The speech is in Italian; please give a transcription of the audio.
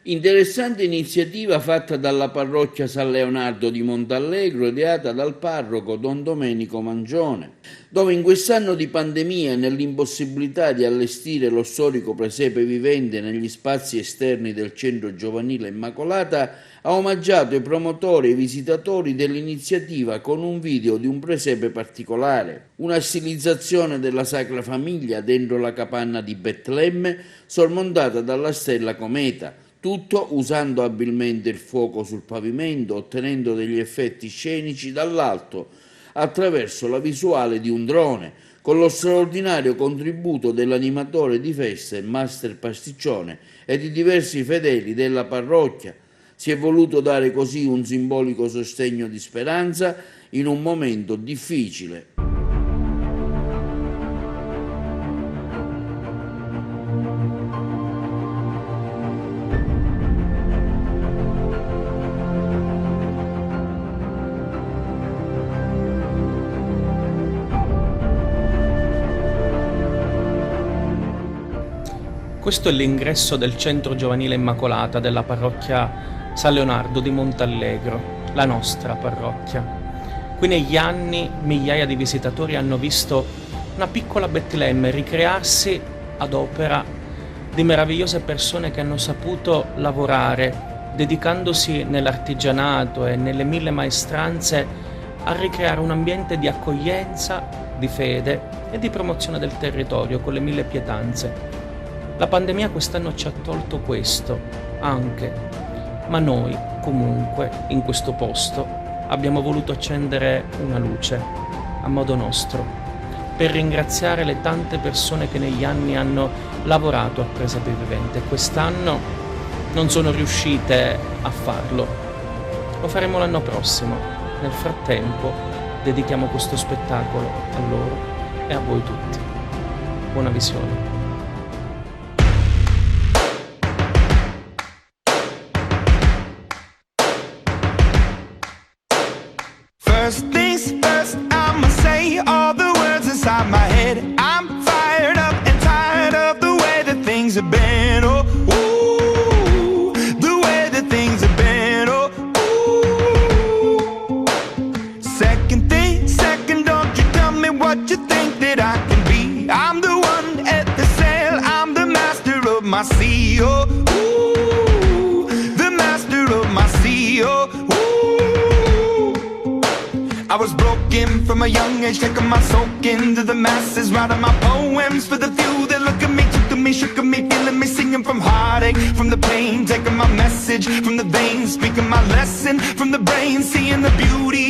Interessante iniziativa fatta dalla parrocchia San Leonardo di Montallegro, ideata dal parroco Don Domenico Mangione, dove in quest'anno di pandemia e nell'impossibilità di allestire lo storico presepe vivente negli spazi esterni del centro giovanile Immacolata, ha omaggiato i promotori e i visitatori dell'iniziativa con un video di un presepe particolare, una stilizzazione della Sacra Famiglia dentro la capanna di Betlemme sormontata dalla stella cometa, tutto usando abilmente il fuoco sul pavimento, ottenendo degli effetti scenici dall'alto attraverso la visuale di un drone, con lo straordinario contributo dell'animatore di festa, il Master Pasticcione, e di diversi fedeli della parrocchia. Si è voluto dare così un simbolico sostegno di speranza in un momento difficile. Questo è l'ingresso del centro giovanile Immacolata della parrocchia San Leonardo di Montallegro, la nostra parrocchia. Qui negli anni migliaia di visitatori hanno visto una piccola Betlemme ricrearsi ad opera di meravigliose persone che hanno saputo lavorare, dedicandosi nell'artigianato e nelle mille maestranze a ricreare un ambiente di accoglienza, di fede e di promozione del territorio con le mille pietanze. La pandemia quest'anno ci ha tolto questo, anche, ma noi, comunque, in questo posto, abbiamo voluto accendere una luce, a modo nostro, per ringraziare le tante persone che negli anni hanno lavorato a Presepe Vivente. Quest'anno non sono riuscite a farlo. Lo faremo l'anno prossimo. Nel frattempo, dedichiamo questo spettacolo a loro e a voi tutti. Buona visione. First things first, I'ma say all the words inside my head. I'm fired up and tired of the way that things have been. Oh, ooh, the way that things have been. Oh, ooh. Second thing, second, don't you tell me what you think that I can be. I'm the one at the sail, I'm the master of my sea. Oh, ooh, the master of my sea. Oh, I was broken from a young age, taking my soak into the masses, writing my poems for the few that look at me, took at me, shook at me, feeling me, singing from heartache, from the pain, taking my message from the veins, speaking my lesson from the brain, seeing the beauty